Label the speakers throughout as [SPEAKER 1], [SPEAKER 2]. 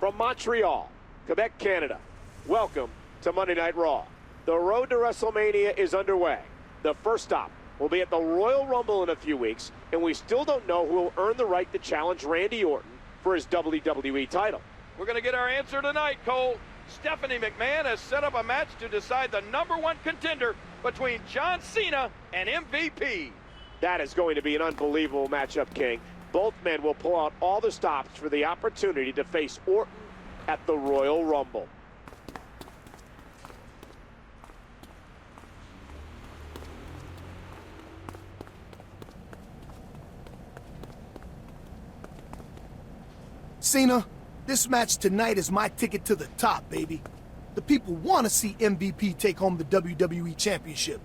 [SPEAKER 1] From Montreal, Quebec, Canada, welcome to Monday Night Raw. The road to WrestleMania is underway. The first stop will be at the Royal Rumble in a few weeks, and we still don't know who will earn the right to challenge Randy Orton for his WWE title.
[SPEAKER 2] We're going to get our answer tonight, Cole. Stephanie McMahon has set up a match to decide the #1 contender between John Cena and MVP.
[SPEAKER 1] That is going to be an unbelievable matchup, King. Both men will pull out all the stops for the opportunity to face Orton at the Royal Rumble.
[SPEAKER 3] Cena, this match tonight is my ticket to the top, baby. The people want to see MVP take home the WWE Championship.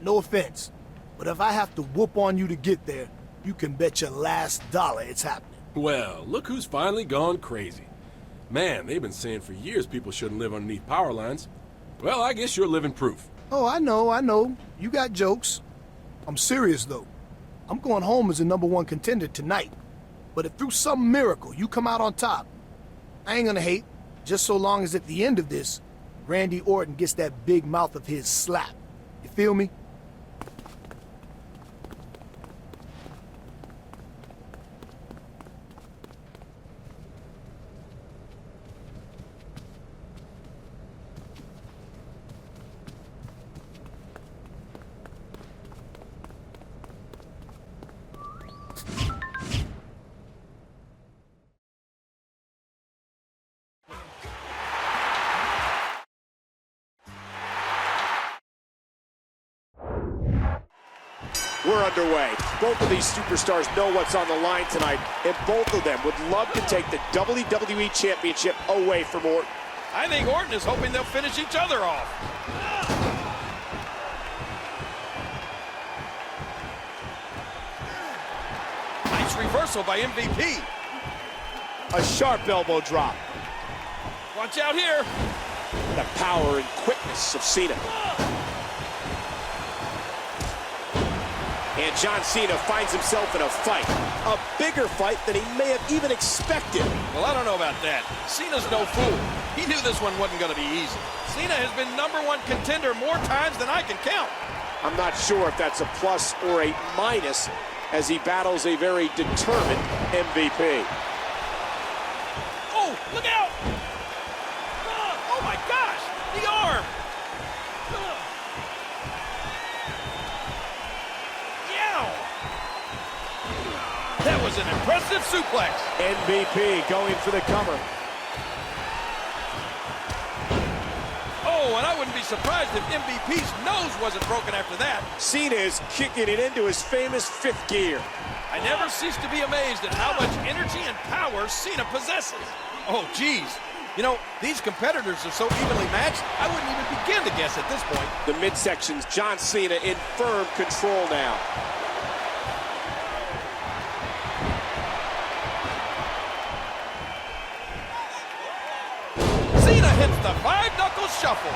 [SPEAKER 3] No offense, but if I have to whoop on you to get there, you can bet your last dollar it's happening.
[SPEAKER 4] Well, look who's finally gone crazy. Man, they've been saying for years people shouldn't live underneath power lines. Well, I guess you're living proof.
[SPEAKER 3] Oh, I know. You got jokes. I'm serious, though. I'm going home as the #1 contender tonight. But if through some miracle you come out on top, I ain't gonna hate, just so long as at the end of this, Randy Orton gets that big mouth of his slapped. You feel me?
[SPEAKER 1] We're underway. Both of these superstars know what's on the line tonight, and both of them would love to take the WWE Championship away from Orton.
[SPEAKER 2] I think Orton is hoping they'll finish each other off. Nice reversal by MVP.
[SPEAKER 1] A sharp elbow drop.
[SPEAKER 2] Watch out here.
[SPEAKER 1] The power and quickness of Cena. And John Cena finds himself in a fight. A bigger fight than he may have even expected.
[SPEAKER 2] Well, I don't know about that. Cena's no fool. He knew this one wasn't going to be easy. Cena has been #1 contender more times than I can count.
[SPEAKER 1] I'm not sure if that's a plus or a minus as he battles a very determined MVP.
[SPEAKER 2] Oh, look out! Oh my gosh, the arm! That was an impressive suplex.
[SPEAKER 1] MVP going for the cover.
[SPEAKER 2] Oh, and I wouldn't be surprised if MVP's nose wasn't broken after that.
[SPEAKER 1] Cena is kicking it into his famous 5th gear.
[SPEAKER 2] I never cease to be amazed at how much energy and power Cena possesses. Oh, geez. You know, these competitors are so evenly matched, I wouldn't even begin to guess at this point.
[SPEAKER 1] The midsections, John Cena in firm control now.
[SPEAKER 2] Cena hits the 5-knuckle shuffle.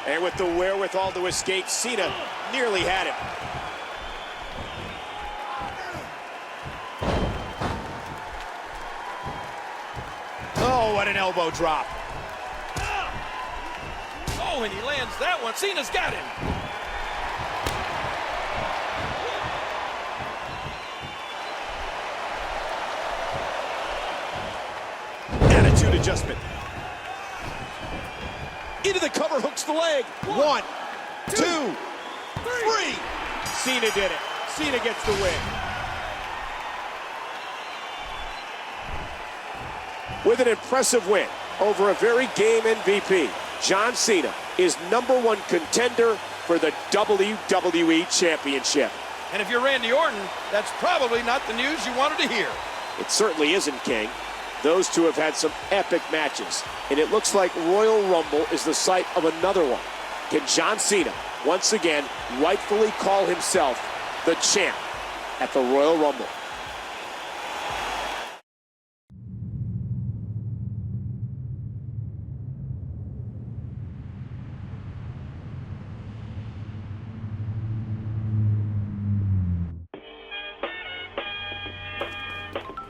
[SPEAKER 1] And with the wherewithal to escape, Cena nearly had him. Oh, what an elbow drop.
[SPEAKER 2] Oh, and he lands that one. Cena's got him.
[SPEAKER 1] Attitude adjustment. Into the cover, hooks the leg. 1, 2, 3. Cena did it. Cena gets the win. With an impressive win over a very game MVP, John Cena is #1 contender for the WWE Championship.
[SPEAKER 2] And if you're Randy Orton, that's probably not the news you wanted to hear.
[SPEAKER 1] It certainly isn't, King. Those two have had some epic matches, and it looks like Royal Rumble is the site of another one. Can John Cena once again rightfully call himself the champ at the Royal Rumble?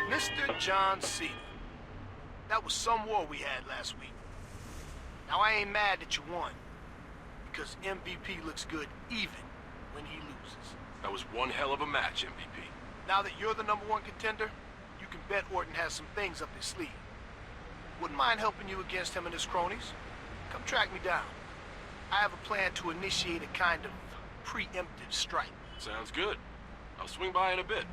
[SPEAKER 3] Mr. John Cena, That was some war we had last week. Now I ain't mad that you won, because MVP looks good even when he loses.
[SPEAKER 4] That was one hell of a match, MVP.
[SPEAKER 3] Now that you're the #1 contender, you can bet Orton has some things up his sleeve. Wouldn't mind helping you against him and his cronies. Come track me down. I have a plan to initiate a kind of preemptive strike.
[SPEAKER 4] Sounds good. I'll swing by in a bit.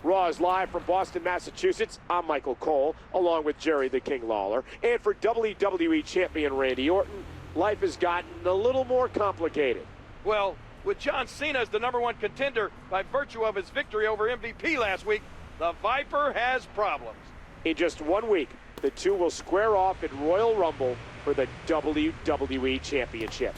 [SPEAKER 1] Raw is live from Boston, Massachusetts. I'm Michael Cole, along with Jerry the King Lawler. And for WWE Champion Randy Orton, life has gotten a little more complicated.
[SPEAKER 2] Well, with John Cena as the #1 contender by virtue of his victory over MVP last week, the Viper has problems.
[SPEAKER 1] In just 1 week, the two will square off in Royal Rumble for the WWE Championship.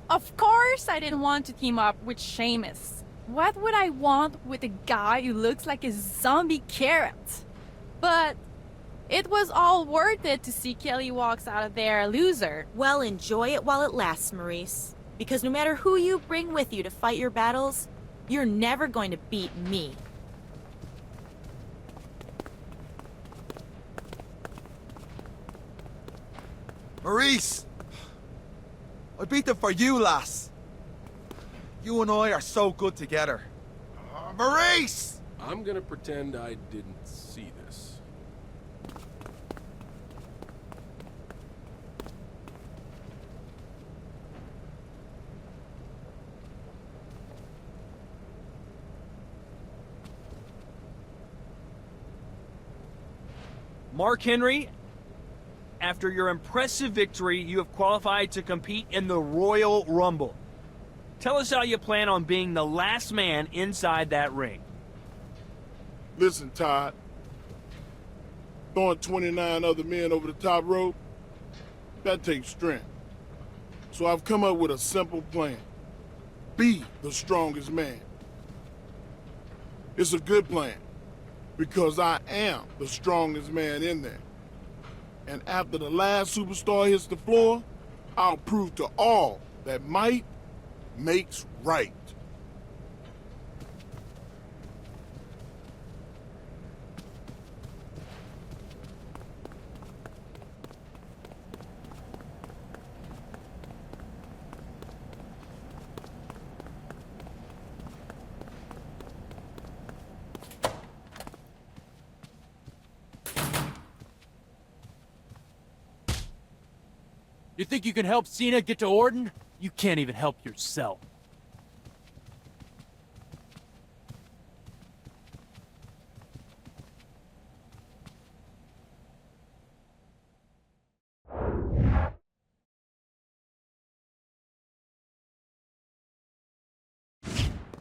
[SPEAKER 5] Of course I didn't want to team up with Sheamus. What would I want with a guy who looks like a zombie carrot? But it was all worth it to see Kelly walks out of there a loser.
[SPEAKER 6] Well, enjoy it while it lasts, Maurice. Because no matter who you bring with you to fight your battles, you're never going to beat me.
[SPEAKER 7] Maurice! I beat them for you, lass. You and I are so good together. Maurice!
[SPEAKER 4] I'm gonna pretend I didn't see this.
[SPEAKER 8] Mark Henry, after your impressive victory, you have qualified to compete in the Royal Rumble. Tell us how you plan on being the last man inside that ring.
[SPEAKER 9] Listen, Todd. Throwing 29 other men over the top rope, that takes strength. So I've come up with a simple plan. Be the strongest man. It's a good plan, because I am the strongest man in there. And after the last superstar hits the floor, I'll prove to all that might makes right.
[SPEAKER 10] You think you can help Cena get to Orton? You can't even help yourself.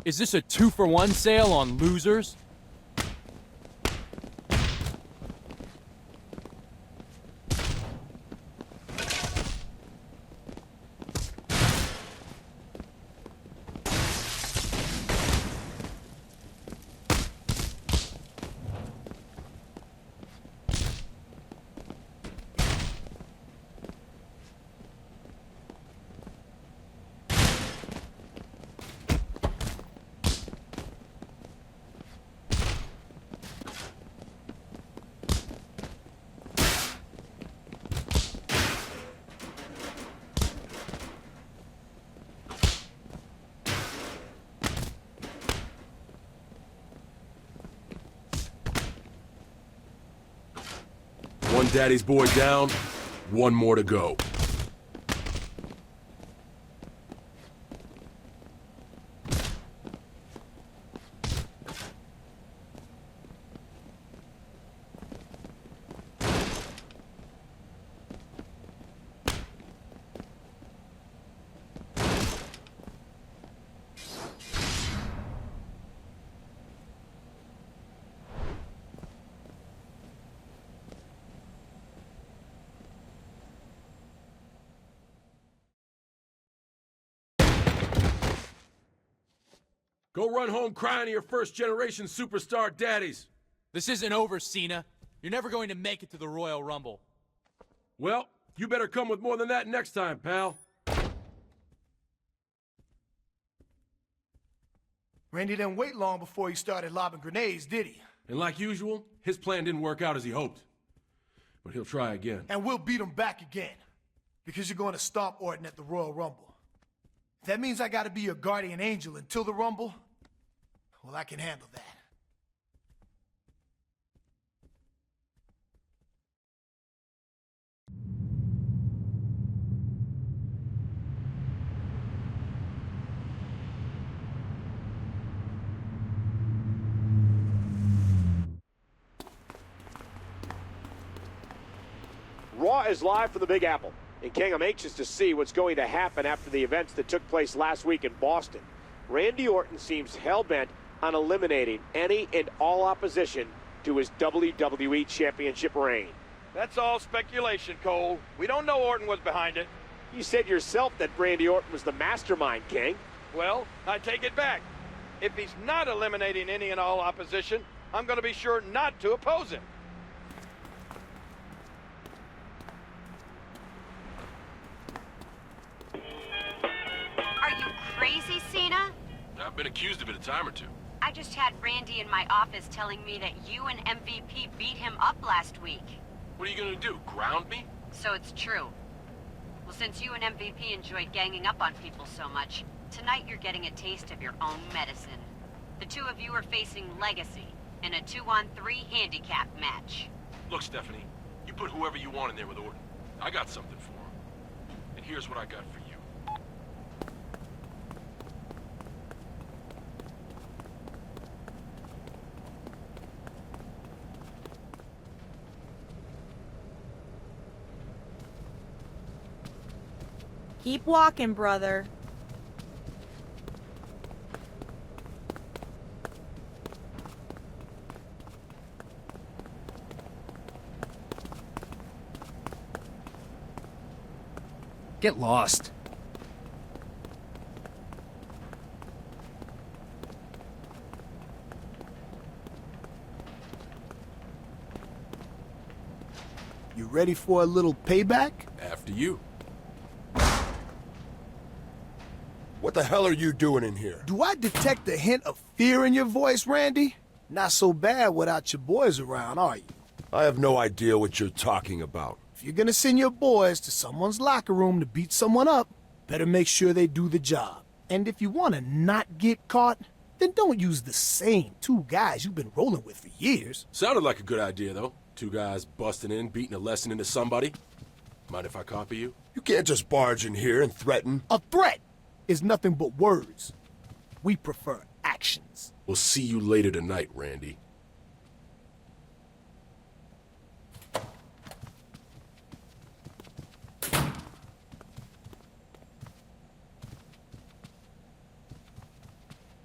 [SPEAKER 10] Is this a 2-for-1 sale on losers?
[SPEAKER 4] One daddy's boy down, one more to go. Go run home crying to your first-generation superstar daddies.
[SPEAKER 10] This isn't over, Cena. You're never going to make it to the Royal Rumble.
[SPEAKER 4] Well, you better come with more than that next time, pal.
[SPEAKER 3] Randy didn't wait long before he started lobbing grenades, did he?
[SPEAKER 4] And like usual, his plan didn't work out as he hoped. But he'll try again.
[SPEAKER 3] And we'll beat him back again. Because you're going to stomp Orton at the Royal Rumble. If that means I gotta be your guardian angel until the Rumble, well, I can handle that.
[SPEAKER 1] Raw is live from the Big Apple. And King, I'm anxious to see what's going to happen after the events that took place last week in Boston. Randy Orton seems hell-bent on eliminating any and all opposition to his WWE Championship reign.
[SPEAKER 2] That's all speculation, Cole. We don't know Orton was behind it.
[SPEAKER 1] You said yourself that Randy Orton was the mastermind, King.
[SPEAKER 2] Well, I take it back. If he's not eliminating any and all opposition, I'm going to be sure not to oppose him.
[SPEAKER 11] Are you crazy, Cena?
[SPEAKER 4] I've been accused of it a time or two.
[SPEAKER 11] I just had Randy in my office telling me that you and MVP beat him up last week.
[SPEAKER 4] What are you gonna do, ground me?
[SPEAKER 11] So it's true. Well, since you and MVP enjoyed ganging up on people so much, tonight you're getting a taste of your own medicine. The two of you are facing Legacy in a 2-on-3 handicap match.
[SPEAKER 4] Look, Stephanie, you put whoever you want in there with Orton. I got something for him. And here's what I got for you.
[SPEAKER 6] Keep walking, brother.
[SPEAKER 10] Get lost.
[SPEAKER 3] You ready for a little payback?
[SPEAKER 4] After you.
[SPEAKER 12] What the hell are you doing in here?
[SPEAKER 3] Do I detect a hint of fear in your voice, Randy? Not so bad without your boys around, are you?
[SPEAKER 12] I have no idea what you're talking about.
[SPEAKER 3] If you're gonna send your boys to someone's locker room to beat someone up, better make sure they do the job. And if you wanna not get caught, then don't use the same two guys you've been rolling with for years.
[SPEAKER 4] Sounded like a good idea, though. Two guys busting in, beating a lesson into somebody. Mind if I copy you?
[SPEAKER 12] You can't just barge in here and threaten.
[SPEAKER 3] A threat is nothing but words. We prefer actions.
[SPEAKER 4] We'll see you later tonight, Randy.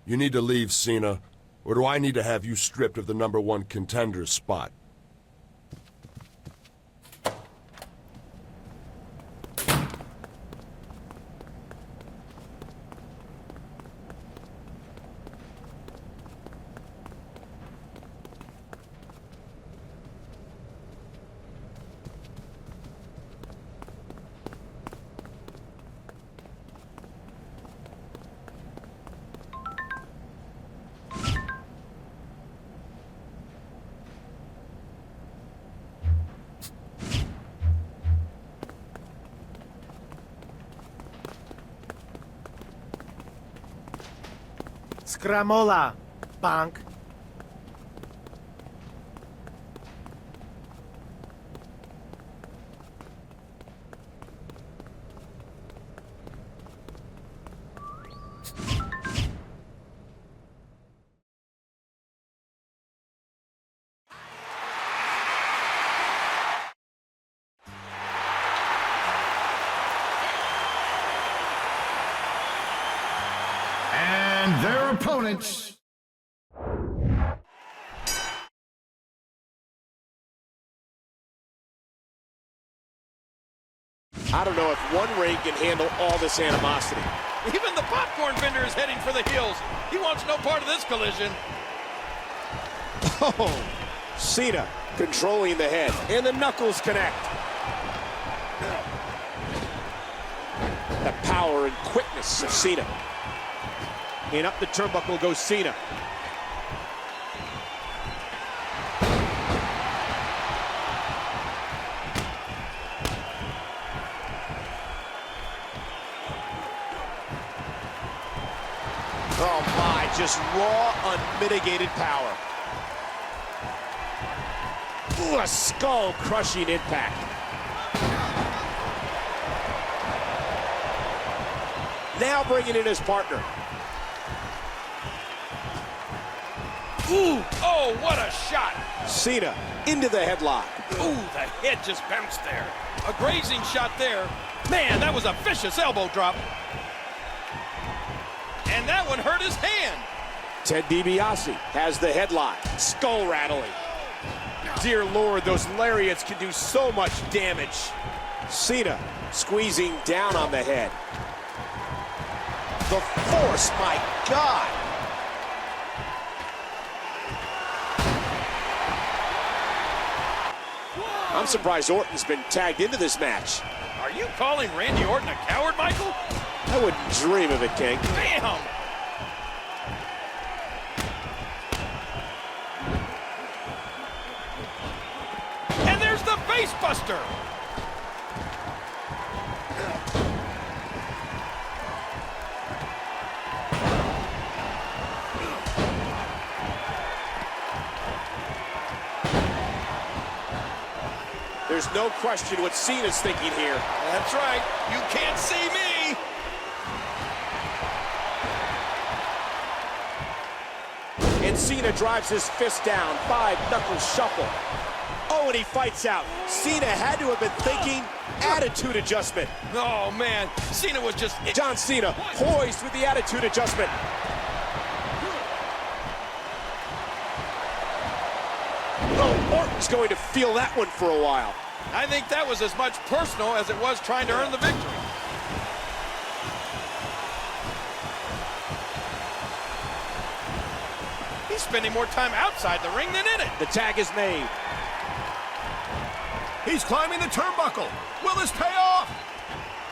[SPEAKER 12] You need to leave, Cena, or do I need to have you stripped of the #1 contender spot?
[SPEAKER 3] Scramola, punk.
[SPEAKER 13] And their opponents.
[SPEAKER 1] I don't know if one ring can handle all this animosity.
[SPEAKER 2] Even the popcorn vendor is heading for the hills. He wants no part of this collision.
[SPEAKER 1] Oh, Cena controlling the head, and the knuckles connect. The power and quickness of Cena. And up the turnbuckle goes Cena. Oh my, just raw, unmitigated power. Ooh, a skull-crushing impact. Now bringing in his partner.
[SPEAKER 2] Ooh, oh, what a shot.
[SPEAKER 1] Cena into the headlock.
[SPEAKER 2] Ooh, the head just bounced there. A grazing shot there. Man, that was a vicious elbow drop. And that one hurt his hand.
[SPEAKER 1] Ted DiBiase has the headlock. Skull rattling. Dear Lord, those lariats can do so much damage. Cena squeezing down on the head. The force, my God. I'm surprised Orton's been tagged into this match.
[SPEAKER 2] Are you calling Randy Orton a coward, Michael?
[SPEAKER 1] I wouldn't dream of it, King.
[SPEAKER 2] Bam! And there's the face buster.
[SPEAKER 1] There's no question what Cena's thinking here.
[SPEAKER 2] That's right. You can't see me.
[SPEAKER 1] And Cena drives his fist down. 5-knuckle shuffle. Oh, and he fights out. Cena had to have been thinking attitude adjustment.
[SPEAKER 2] Oh, man. Cena was just...
[SPEAKER 1] John Cena poised with the attitude adjustment. Oh, Orton's going to feel that one for a while.
[SPEAKER 2] I think that was as much personal as it was trying to earn the victory. He's spending more time outside the ring than in it.
[SPEAKER 1] The tag is made.
[SPEAKER 3] He's climbing the turnbuckle. Will this pay off?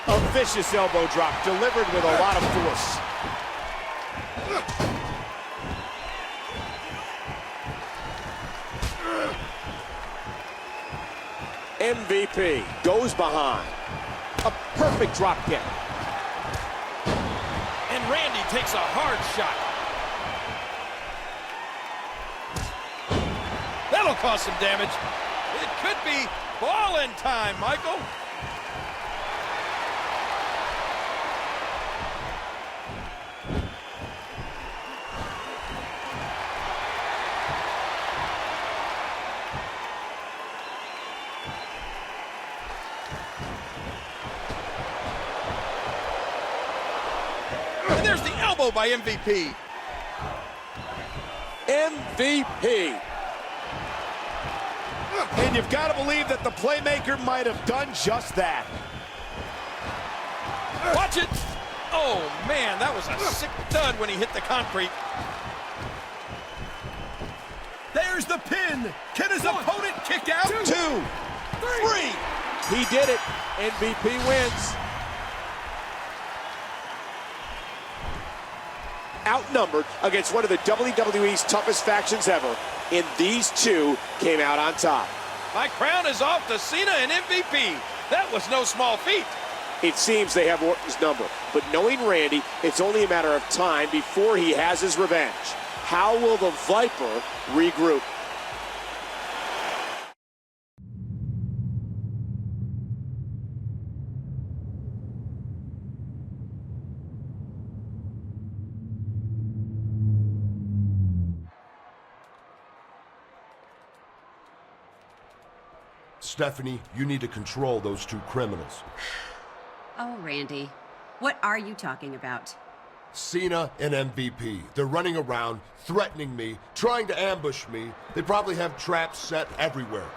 [SPEAKER 1] A vicious elbow drop delivered with a lot of force. MVP goes behind. A perfect drop kick.
[SPEAKER 2] And Randy takes a hard shot. That'll cause some damage. It could be ball-in time, Michael. And there's the elbow by MVP.
[SPEAKER 1] MVP. And you've got to believe that the playmaker might have done just that.
[SPEAKER 2] Watch it. Oh, man, that was a sick thud when he hit the concrete.
[SPEAKER 3] There's the pin. Can his opponent kick out?
[SPEAKER 1] 2, 3. He did it. MVP wins. Outnumbered against one of the WWE's toughest factions ever, and these two came out on top.
[SPEAKER 2] My crown is off to Cena and MVP. That was no small feat.
[SPEAKER 1] It seems they have Orton's number, but knowing Randy, it's only a matter of time before he has his revenge. How will the Viper regroup?
[SPEAKER 12] Stephanie, you need to control those two criminals.
[SPEAKER 11] Oh, Randy, what are you talking about?
[SPEAKER 12] Cena and MVP. They're running around, threatening me, trying to ambush me. They probably have traps set everywhere.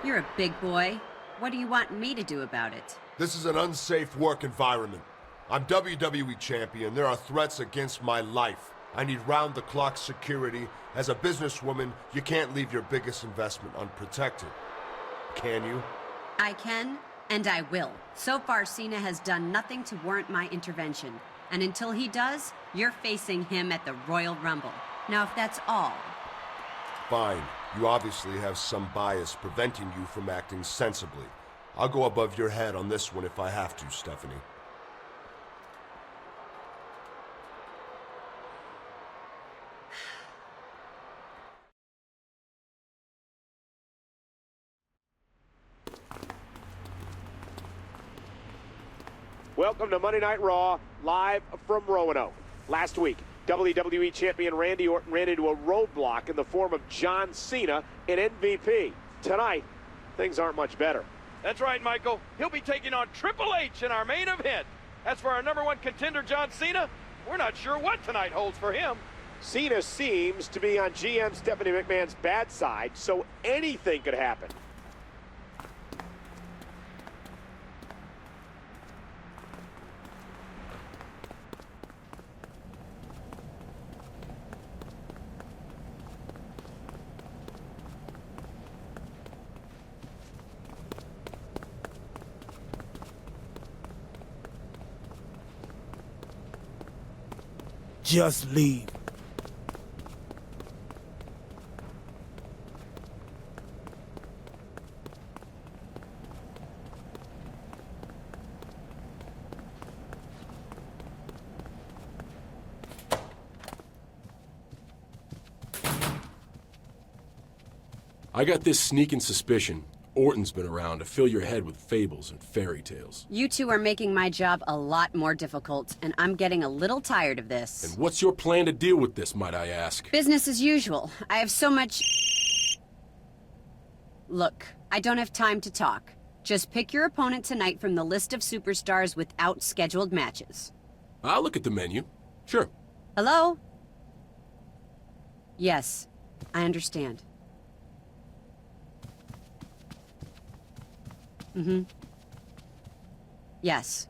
[SPEAKER 11] You're a big boy. What do you want me to do about it?
[SPEAKER 12] This is an unsafe work environment. I'm WWE champion. There are threats against my life. I need round-the-clock security. As a businesswoman, you can't leave your biggest investment unprotected. Can you?
[SPEAKER 11] I can, and I will. So far, Cena has done nothing to warrant my intervention. And until he does, you're facing him at the Royal Rumble. Now, if that's all...
[SPEAKER 12] Fine. You obviously have some bias preventing you from acting sensibly. I'll go above your head on this one if I have to, Stephanie.
[SPEAKER 1] Welcome to Monday Night Raw, live from Roanoke. Last week, WWE Champion Randy Orton ran into a roadblock in the form of John Cena in MVP. Tonight, things aren't much better.
[SPEAKER 2] That's right, Michael. He'll be taking on Triple H in our main event. As for our #1 contender, John Cena, we're not sure what tonight holds for him.
[SPEAKER 1] Cena seems to be on GM Stephanie McMahon's bad side, so anything could happen.
[SPEAKER 3] Just leave.
[SPEAKER 4] I got this sneaking suspicion Orton's been around to fill your head with fables and fairy tales.
[SPEAKER 11] You two are making my job a lot more difficult, and I'm getting a little tired of this.
[SPEAKER 4] And what's your plan to deal with this, might I ask?
[SPEAKER 11] Business as usual. I have so much... Look, I don't have time to talk. Just pick your opponent tonight from the list of superstars without scheduled matches.
[SPEAKER 4] I'll look at the menu. Sure.
[SPEAKER 11] Hello? Yes, I understand. Mm-hmm. Yes.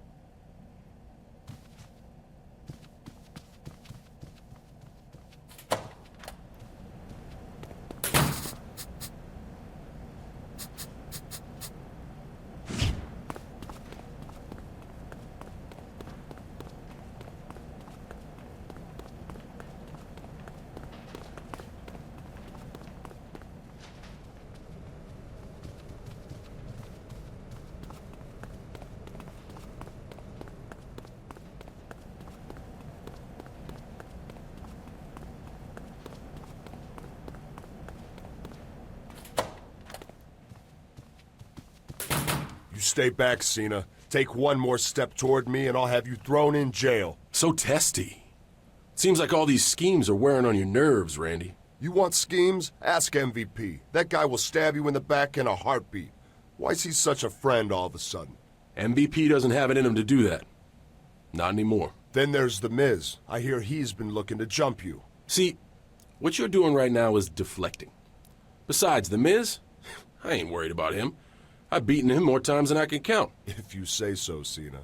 [SPEAKER 12] Stay back, Cena. Take one more step toward me and I'll have you thrown in jail.
[SPEAKER 4] So testy. Seems like all these schemes are wearing on your nerves, Randy.
[SPEAKER 12] You want schemes? Ask MVP. That guy will stab you in the back in a heartbeat. Why's he such a friend all of a sudden?
[SPEAKER 4] MVP doesn't have it in him to do that. Not anymore.
[SPEAKER 12] Then there's The Miz. I hear he's been looking to jump you.
[SPEAKER 4] See, what you're doing right now is deflecting. Besides, The Miz, I ain't worried about him. I've beaten him more times than I can count.
[SPEAKER 12] If you say so, Cena.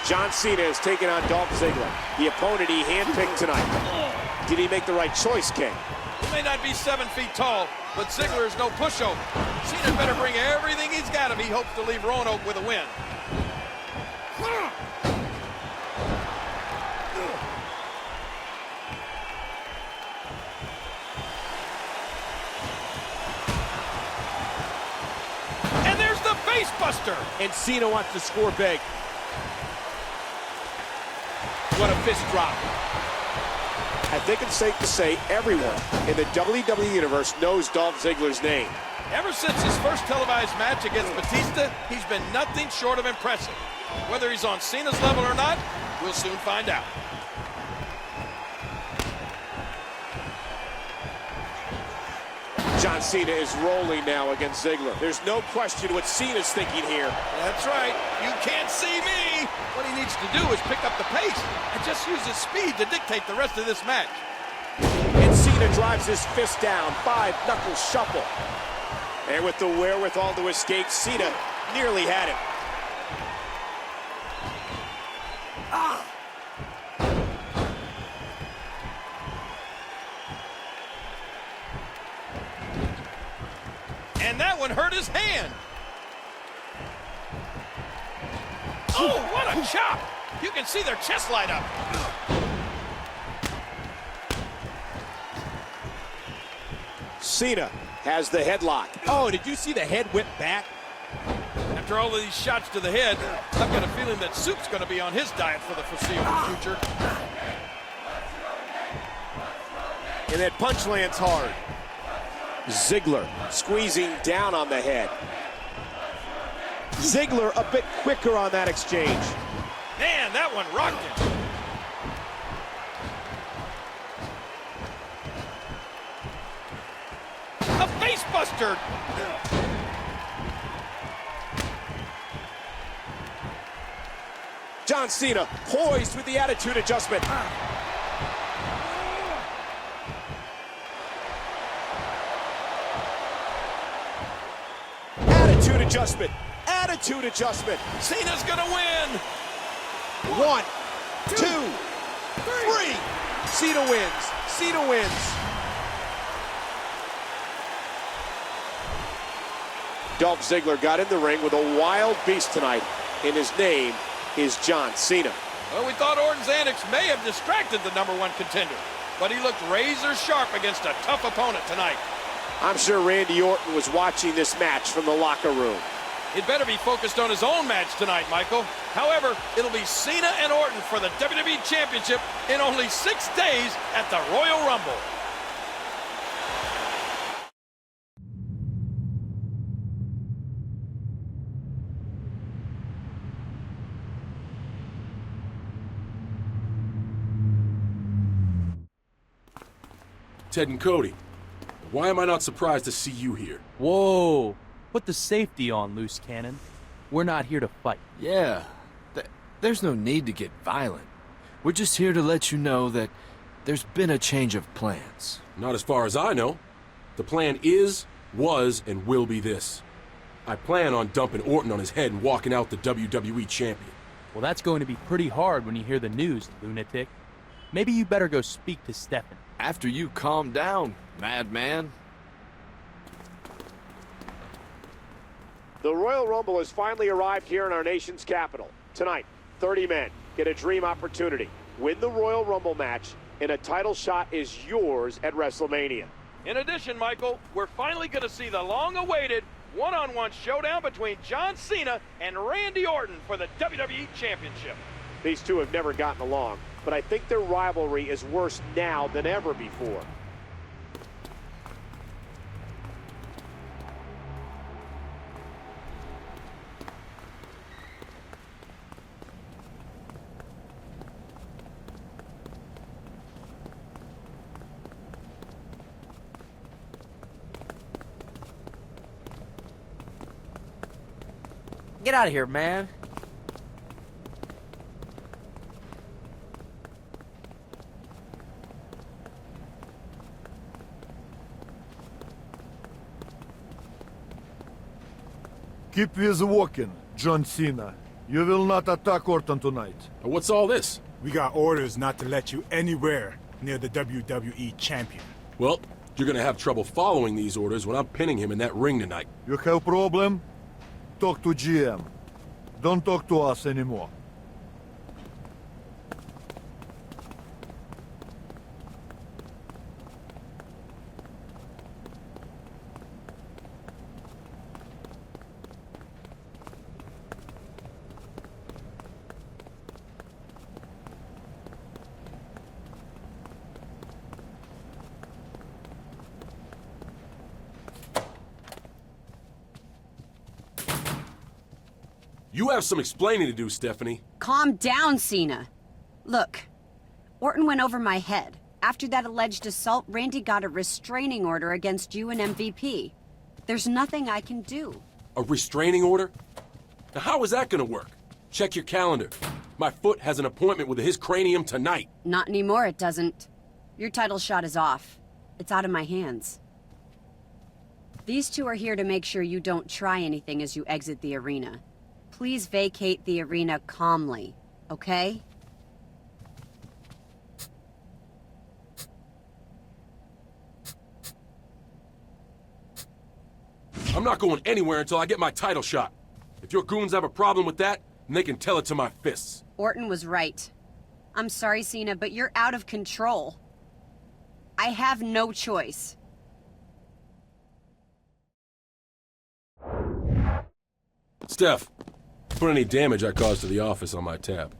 [SPEAKER 1] John Cena is taking on Dolph Ziggler, the opponent he handpicked tonight. Did he make the right choice, King?
[SPEAKER 2] He may not be 7 feet tall, but Ziggler is no pushover. Cena better bring everything he's got if he hopes to leave Roanoke with a win. And there's the face buster.
[SPEAKER 1] And Cena wants to score big. What a fist drop. I think it's safe to say everyone in the WWE Universe knows Dolph Ziggler's name.
[SPEAKER 2] Ever since his first televised match against Batista, he's been nothing short of impressive. Whether he's on Cena's level or not, we'll soon find out.
[SPEAKER 1] John Cena is rolling now against Ziggler. There's no question what Cena's thinking here.
[SPEAKER 2] That's right. You can't see me. What he needs to do is pick up the pace and just use his speed to dictate the rest of this match.
[SPEAKER 1] And Cena drives his fist down. 5-knuckle shuffle. And with the wherewithal to escape, Cena nearly had it.
[SPEAKER 2] And that one hurt his hand. Oh, what a chop! You can see their chest light up.
[SPEAKER 1] Cena has the headlock. Oh, did you see the head whip back?
[SPEAKER 2] After all of these shots to the head, I've got a feeling that soup's going to be on his diet for the foreseeable future.
[SPEAKER 1] And that punch lands hard. Ziggler squeezing down on the head. Ziggler a bit quicker on that exchange.
[SPEAKER 2] Man, that one rocked him. A face buster.
[SPEAKER 1] John Cena poised with the attitude adjustment. Attitude adjustment. Attitude adjustment.
[SPEAKER 2] Cena's gonna win.
[SPEAKER 1] 1, 2, 3. Cena wins. Cena wins. Dolph Ziggler got in the ring with a wild beast tonight, and his name is John Cena.
[SPEAKER 2] Well, we thought Orton's antics may have distracted the #1 contender, but he looked razor sharp against a tough opponent tonight.
[SPEAKER 1] I'm sure Randy Orton was watching this match from the locker room.
[SPEAKER 2] He'd better be focused on his own match tonight, Michael. However, it'll be Cena and Orton for the WWE Championship in only 6 days at the Royal Rumble.
[SPEAKER 4] Ted and Cody, why am I not surprised to see you here?
[SPEAKER 10] Whoa! Put the safety on, loose cannon. We're not here to fight.
[SPEAKER 14] Yeah, there's no need to get violent. We're just here to let you know that there's been a change of plans.
[SPEAKER 4] Not as far as I know. The plan is, was, and will be this. I plan on dumping Orton on his head and walking out the WWE champion.
[SPEAKER 10] Well, that's going to be pretty hard when you hear the news, lunatic. Maybe you better go speak to Stefan.
[SPEAKER 14] After you calm down, madman.
[SPEAKER 1] The Royal Rumble has finally arrived here in our nation's capital. Tonight, 30 men get a dream opportunity. Win the Royal Rumble match, and a title shot is yours at WrestleMania.
[SPEAKER 2] In addition, Michael, we're finally going to see the long-awaited one-on-one showdown between John Cena and Randy Orton for the WWE Championship.
[SPEAKER 1] These two have never gotten along, but I think their rivalry is worse now than ever before.
[SPEAKER 15] Get out of here, man.
[SPEAKER 9] Keep with walking, John Cena. You will not attack Orton tonight.
[SPEAKER 4] What's all this?
[SPEAKER 16] We got orders not to let you anywhere near the WWE champion.
[SPEAKER 4] Well, you're gonna have trouble following these orders when I'm pinning him in that ring tonight.
[SPEAKER 9] You have problem? Talk to GM. Don't talk to us anymore.
[SPEAKER 4] You have some explaining to do, Stephanie.
[SPEAKER 11] Calm down, Cena. Look, Orton went over my head. After that alleged assault, Randy got a restraining order against you and MVP. There's nothing I can do.
[SPEAKER 4] A restraining order? Now how is that gonna work? Check your calendar. My foot has an appointment with his cranium tonight.
[SPEAKER 11] Not anymore, it doesn't. Your title shot is off. It's out of my hands. These two are here to make sure you don't try anything as you exit the arena. Please vacate the arena calmly, okay?
[SPEAKER 4] I'm not going anywhere until I get my title shot. If your goons have a problem with that, then they can tell it to my fists.
[SPEAKER 11] Orton was right. I'm sorry, Cena, but you're out of control. I have no choice.
[SPEAKER 4] Steph, put any damage I caused to the office on my tab.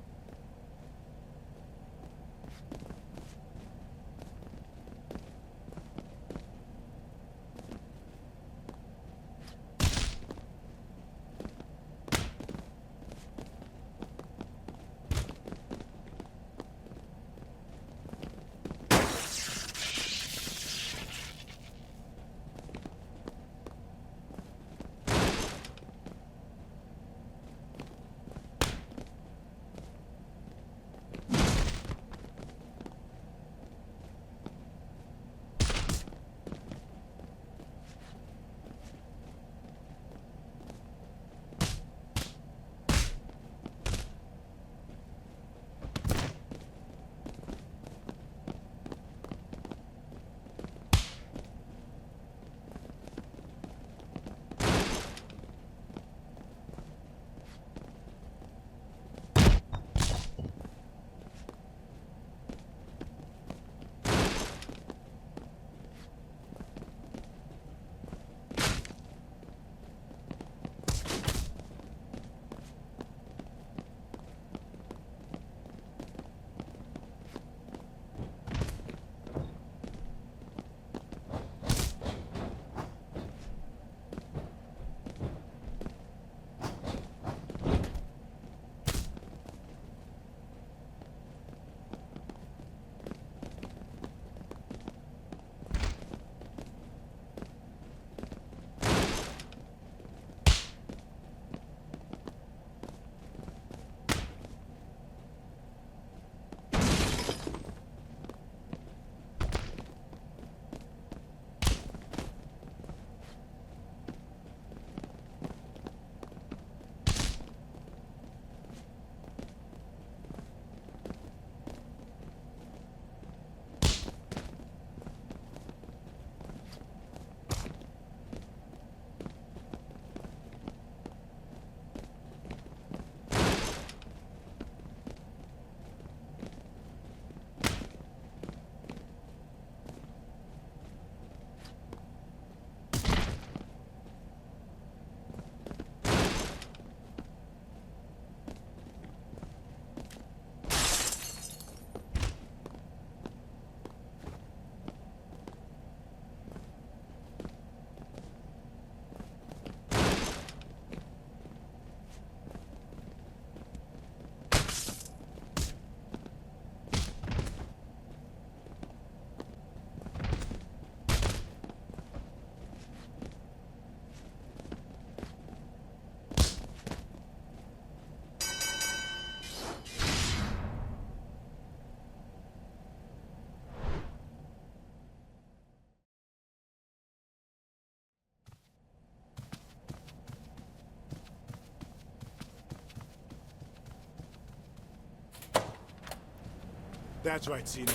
[SPEAKER 16] That's right, Cena.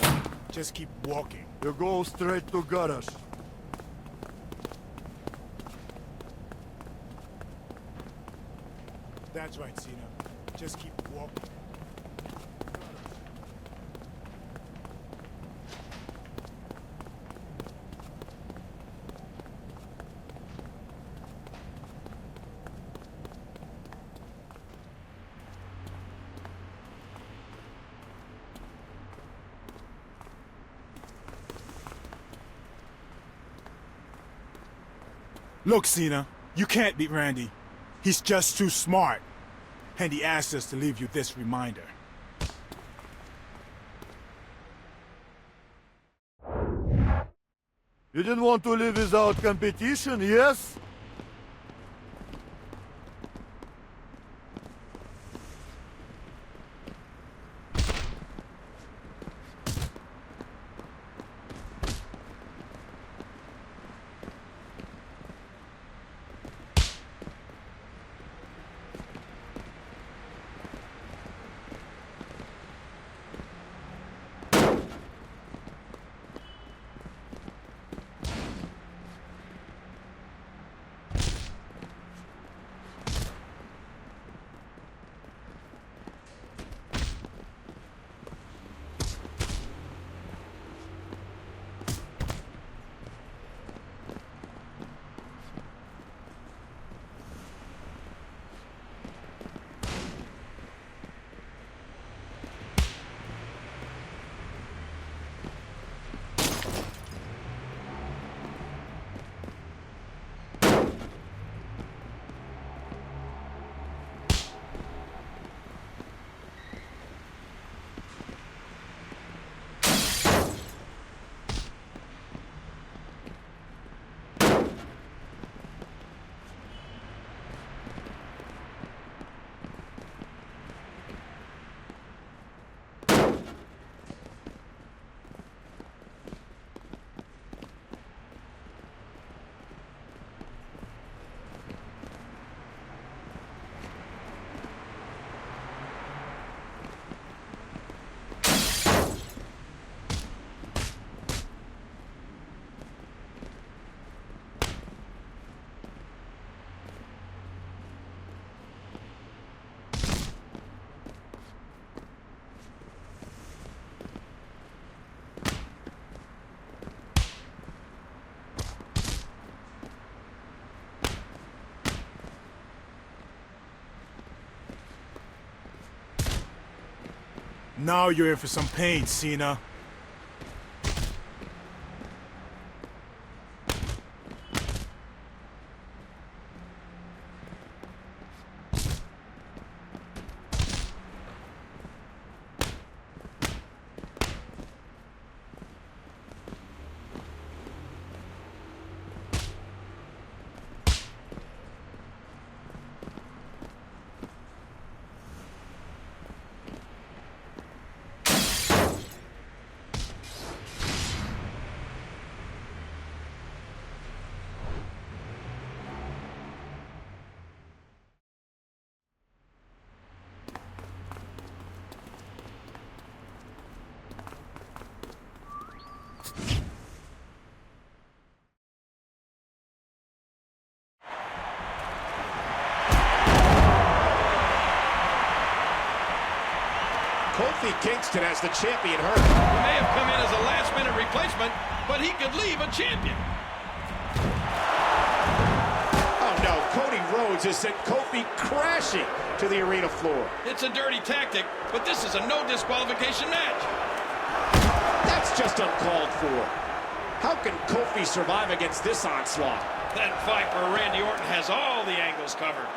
[SPEAKER 16] Just keep walking.
[SPEAKER 12] You go straight to gutters.
[SPEAKER 16] That's right, Cena. Just keep walking. Look, Cena, you can't beat Randy. He's just too smart. and he asked us to leave you this reminder.
[SPEAKER 15] You didn't want to live without competition, yes?
[SPEAKER 16] Now you're in for some pain, Cena.
[SPEAKER 1] Kofi Kingston as the champion hurt.
[SPEAKER 2] He may have come in as a last-minute replacement, but he could leave a champion.
[SPEAKER 1] Oh no, Cody Rhodes has sent Kofi crashing to the arena floor.
[SPEAKER 2] It's a dirty tactic, but this is a no disqualification match.
[SPEAKER 1] That's just uncalled for. How can Kofi survive against this onslaught?
[SPEAKER 2] That Viper Randy Orton has all the angles covered.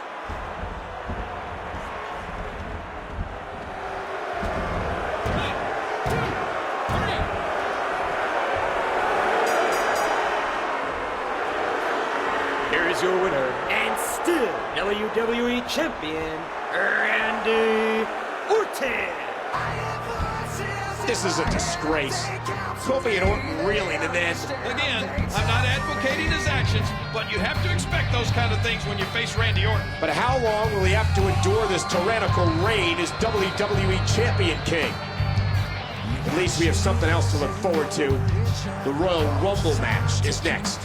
[SPEAKER 17] Here is your winner, and still WWE Champion, Randy Orton.
[SPEAKER 1] This is a disgrace. Kofi and Orton reeling, and then...
[SPEAKER 2] Again, I'm not advocating his actions, but you have to expect those kind of things when you face Randy Orton.
[SPEAKER 1] But how long will he have to endure this tyrannical reign as WWE Champion King? At least we have something else to look forward to. The Royal Rumble match is next.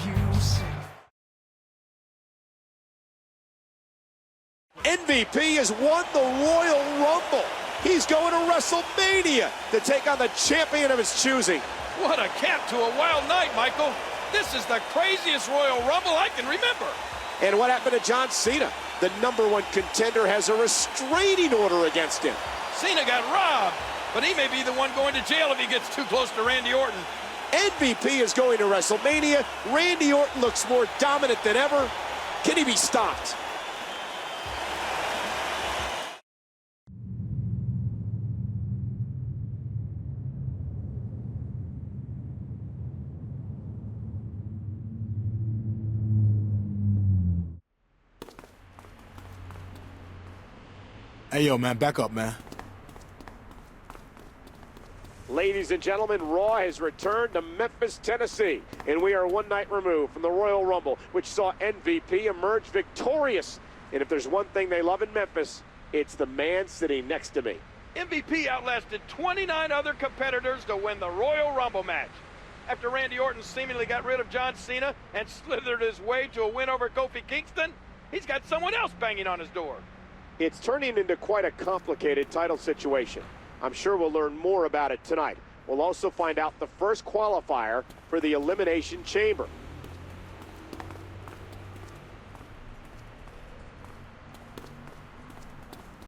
[SPEAKER 1] MVP has won the Royal Rumble. He's going to WrestleMania to take on the champion of his choosing.
[SPEAKER 2] What a cap to a wild night, Michael. This is the craziest Royal Rumble I can remember.
[SPEAKER 1] And what happened to John Cena? The #1 contender has a restraining order against him.
[SPEAKER 2] Cena got robbed, but he may be the one going to jail if he gets too close to Randy Orton.
[SPEAKER 1] MVP is going to WrestleMania. Randy Orton looks more dominant than ever. Can he be stopped?
[SPEAKER 16] Hey, yo, man, back up, man.
[SPEAKER 1] Ladies and gentlemen, Raw has returned to Memphis, Tennessee, and we are one night removed from the Royal Rumble, which saw MVP emerge victorious. And if there's one thing they love in Memphis, it's the man sitting next to me.
[SPEAKER 2] MVP outlasted 29 other competitors to win the Royal Rumble match. After Randy Orton seemingly got rid of John Cena and slithered his way to a win over Kofi Kingston, he's got someone else banging on his door.
[SPEAKER 1] It's turning into quite a complicated title situation. I'm sure we'll learn more about it tonight. We'll also find out the first qualifier for the Elimination Chamber.